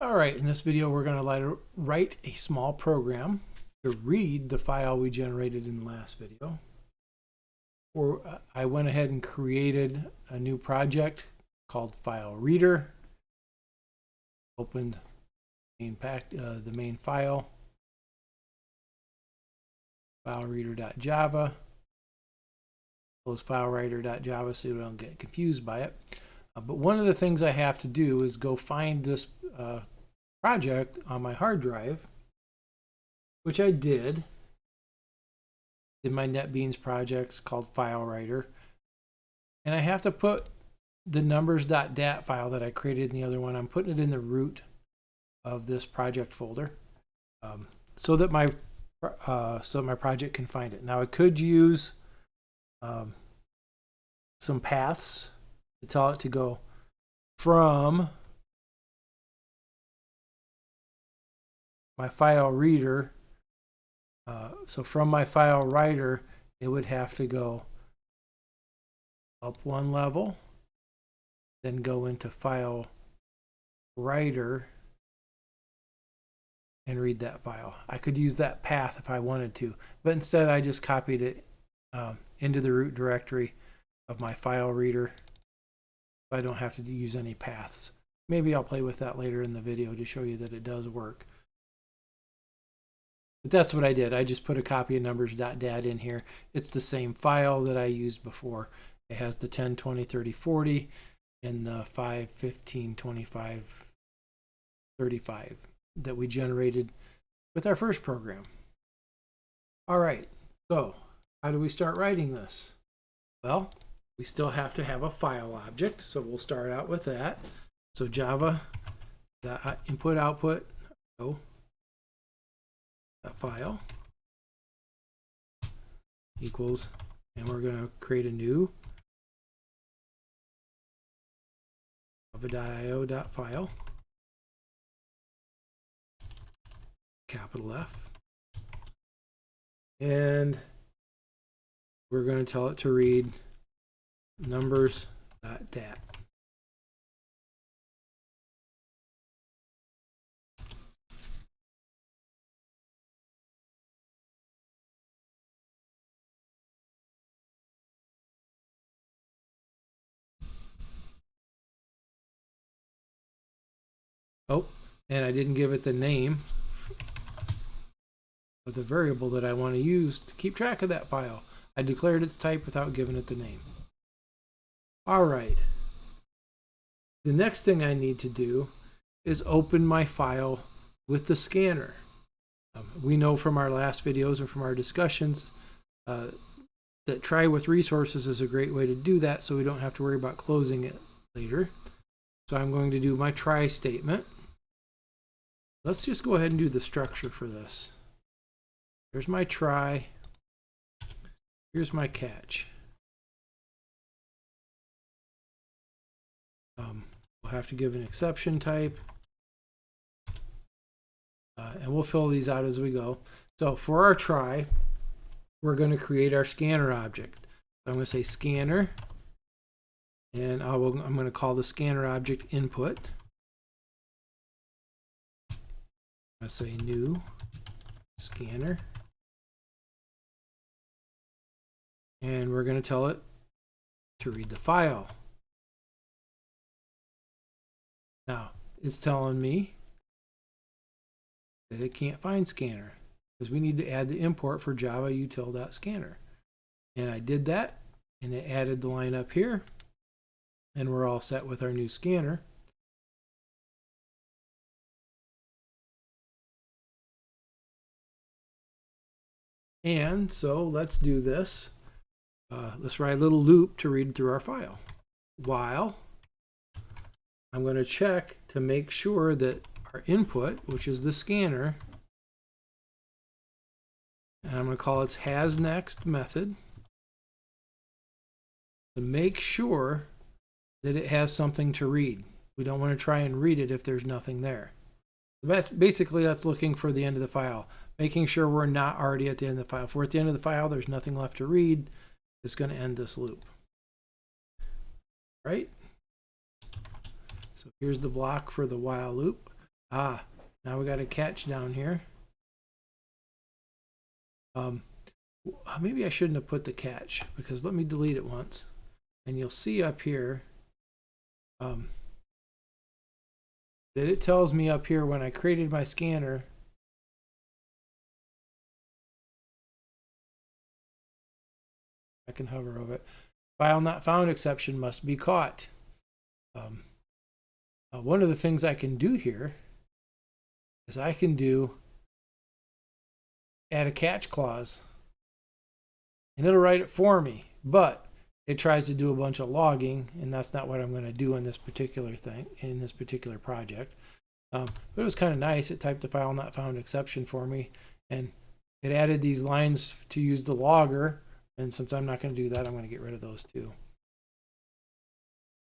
All right, in this video, we're going to write a small program to read the file we generated in the last video. I went ahead and created a new project called File Reader. Opened the main file, filereader.java. Close filewriter.java so you don't get confused by it. But one of the things I have to do is go find this project on my hard drive, which I did in my NetBeans projects called FileWriter. And I have to put the numbers.dat file that I created in the other one, I'm putting it in the root of this project folder so that my project can find it. Now I could use some paths to tell it to go from my file reader. So from my file writer, it would have to go up one level, then go into file writer and read that file. I could use that path if I wanted to, but instead I just copied it into the root directory of my file reader. So I don't have to use any paths. Maybe I'll play with that later in the video to show you that it does work. But that's what I did. I just put a copy of numbers.dat in here. It's the same file that I used before. It has the 10, 20, 30, 40 and the 5, 15, 25, 35 that we generated with our first program. All right, so how do we start writing this? Well, we still have to have a file object, so we'll start out with that. So Java input output that file equals, and we're going to create a new java.io.file, capital F, and we're going to tell it to read numbers.dat. Oh, and I didn't give it the name of the variable that I want to use to keep track of that file. I declared its type without giving it the name. All right. The next thing I need to do is open my file with the scanner. We know from our last videos and from our discussions that try with resources is a great way to do that, so we don't have to worry about closing it later. So I'm going to do my try statement. Let's just go ahead and do the structure for this. Here's my try. Here's my catch. We'll have to give an exception type. And we'll fill these out as we go. So for our try, we're going to create our scanner object. So I'm going to say scanner. And I'm going to call the scanner object input. I'm going to say new scanner. And we're going to tell it to read the file. Now, it's telling me that it can't find scanner because we need to add the import for java util.scanner. And I did that, and it added the line up here. And we're all set with our new scanner. And so let's do this. Let's write a little loop to read through our file. While I'm going to check to make sure that our input, which is the scanner, and I'm going to call its hasNext method, to make sure that it has something to read. We don't want to try and read it if there's nothing there. Basically, that's looking for the end of the file, making sure we're not already at the end of the file. If we're at the end of the file, there's nothing left to read, it's going to end this loop. Right? So here's the block for the while loop. Now we got a catch down here. Maybe I shouldn't have put the catch, because let me delete it once, and you'll see up here that it tells me up here when I created my scanner I can hover over it. File not found exception must be caught. One of the things I can do here is I can add a catch clause, and it'll write it for me, but it tries to do a bunch of logging, and that's not what I'm going to do in this particular thing, in this particular project. But it was kind of nice. It typed the file not found exception for me, and it added these lines to use the logger. And since I'm not going to do that, I'm going to get rid of those too.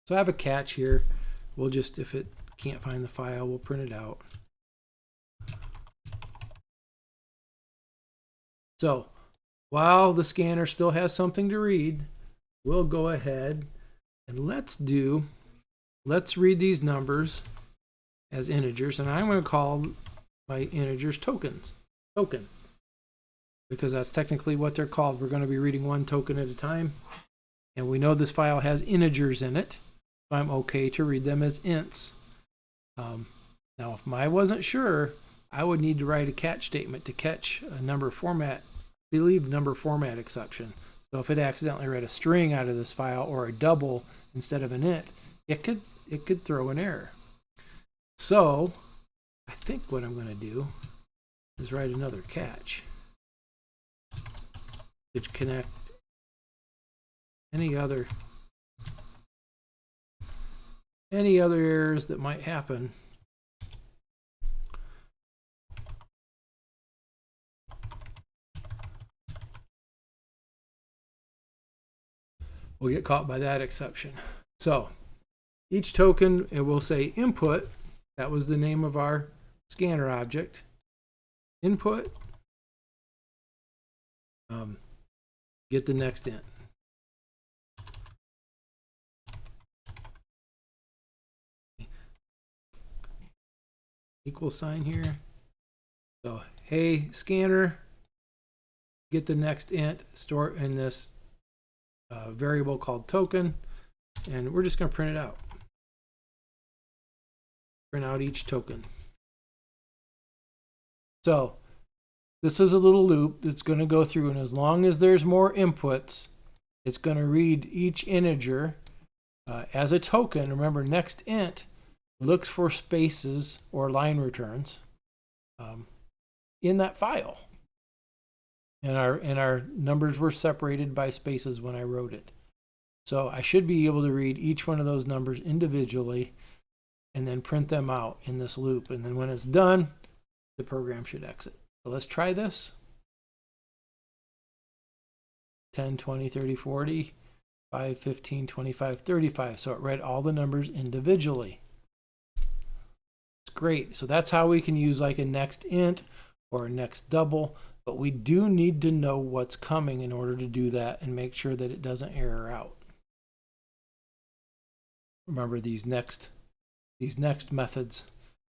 So I have a catch here. We'll just, if it can't find the file, we'll print it out. So while the scanner still has something to read, we'll go ahead and let's read these numbers as integers, and I'm going to call my integers token, because that's technically what they're called. We're going to be reading one token at a time, and we know this file has integers in it, so I'm okay to read them as ints. Now, if I wasn't sure, I would need to write a catch statement to catch a number format, number format exception. So if it accidentally read a string out of this file or a double instead of an int, it could throw an error. So I think what I'm going to do is write another catch to connect any other errors that might happen. We'll get caught by that exception. So each token, it will say input. That was the name of our scanner object. Input. Get the next int. Equal sign here. So, hey, scanner, get the next int, store it in this variable called token, and we're just going to print it out. Print out each token. So this is a little loop that's going to go through, and as long as there's more inputs, it's going to read each integer as a token. Remember, next int looks for spaces or line returns in that file. And our numbers were separated by spaces when I wrote it. So I should be able to read each one of those numbers individually and then print them out in this loop. And then when it's done, the program should exit. So let's try this. 10, 20, 30, 40, 5, 15, 25, 35. So it read all the numbers individually. It's great. So that's how we can use like a next int or a next double. But we do need to know what's coming in order to do that and make sure that it doesn't error out. Remember these next methods.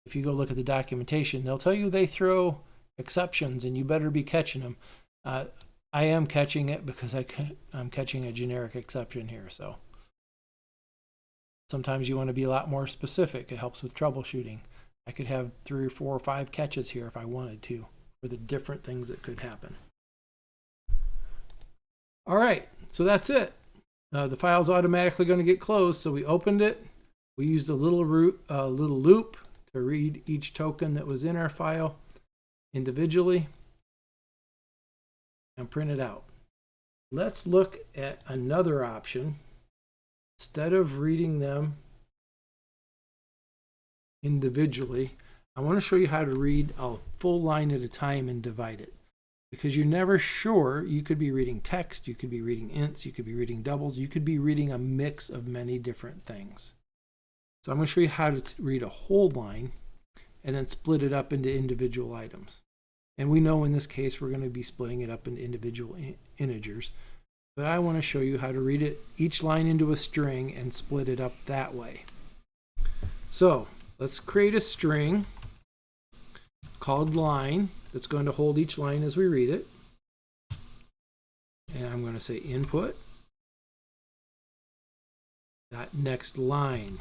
If you go look at the documentation, they'll tell you they throw exceptions and you better be catching them. I am catching it because I'm catching a generic exception here. So sometimes you want to be a lot more specific. It helps with troubleshooting. I could have 3 or 4 or 5 catches here if I wanted to, for the different things that could happen. All right, so that's it. The file's automatically going to get closed, so we opened it. We used a little loop to read each token that was in our file individually and print it out. Let's look at another option. Instead of reading them individually, I want to show you how to read a full line at a time and divide it. Because you're never sure. You could be reading text, you could be reading ints, you could be reading doubles, you could be reading a mix of many different things. So I'm going to show you how to read a whole line and then split it up into individual items. And we know in this case we're going to be splitting it up into individual integers. But I want to show you how to read it, each line into a string, and split it up that way. So let's create a string. called line that's going to hold each line as we read it. And I'm going to say input dot next line.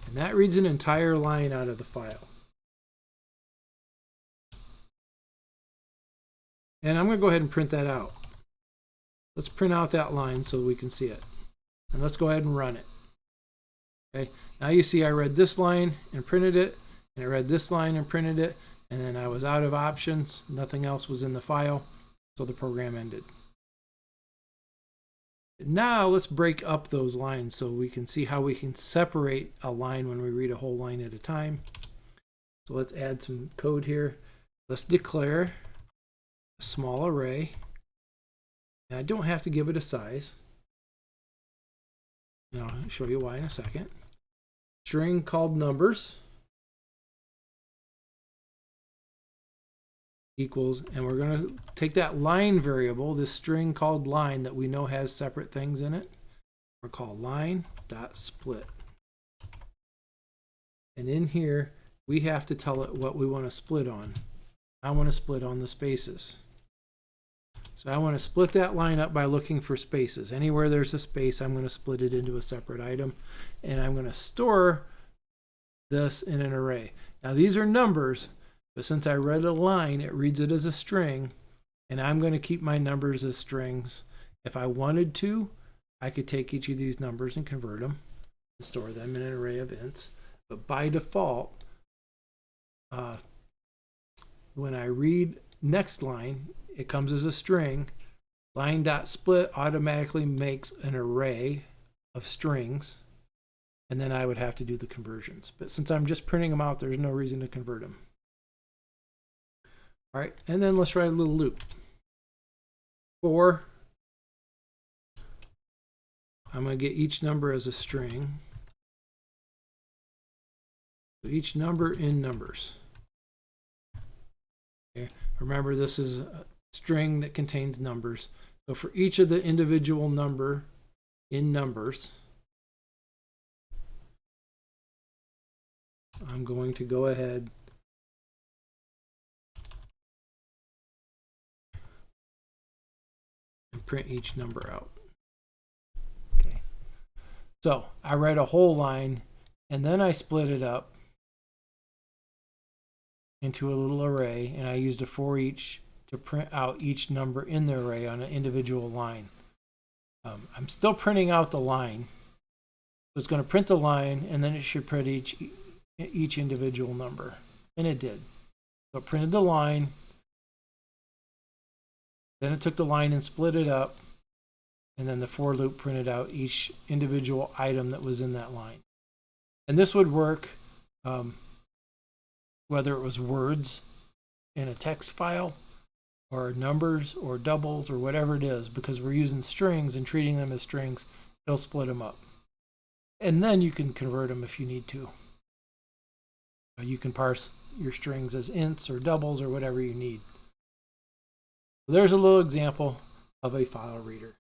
And that reads an entire line out of the file. And I'm going to go ahead and print that out. Let's print out that line so we can see it. And let's go ahead and run it. Okay, now you see I read this line and printed it, and I read this line and printed it, and then I was out of options. Nothing else was in the file, so the program ended. Now let's break up those lines so we can see how we can separate a line when we read a whole line at a time. So let's add some code here. Let's declare a small array. And I don't have to give it a size. And I'll show you why in a second. String called numbers equals, and we're going to take that line variable, this string called line that we know has separate things in it. We're called line.split. And in here, we have to tell it what we want to split on. I want to split on the spaces. So I want to split that line up by looking for spaces. Anywhere there's a space, I'm going to split it into a separate item. And I'm going to store this in an array. Now these are numbers, but since I read a line, it reads it as a string. And I'm going to keep my numbers as strings. If I wanted to, I could take each of these numbers and convert them and store them in an array of ints. But by default, when I read next line, it comes as a string. Line.split automatically makes an array of strings, and then I would have to do the conversions. But since I'm just printing them out, there's no reason to convert them. All right, and then let's write a little loop. For, I'm going to get each number as a string. So each number in numbers. Okay. Remember, this is a string that contains numbers. So for each of the individual number in numbers, I'm going to go ahead and print each number out. Okay. So I read a whole line, and then I split it up into a little array, and I used a for each to print out each number in the array on an individual line. I'm still printing out the line. So it's going to print the line, and then it should print each individual number. And it did. So it printed the line, then it took the line and split it up, and then the for loop printed out each individual item that was in that line. And this would work whether it was words in a text file or numbers or doubles or whatever it is, because we're using strings and treating them as strings, it'll split them up. And then you can convert them if you need to. You can parse your strings as ints or doubles or whatever you need. So there's a little example of a file reader.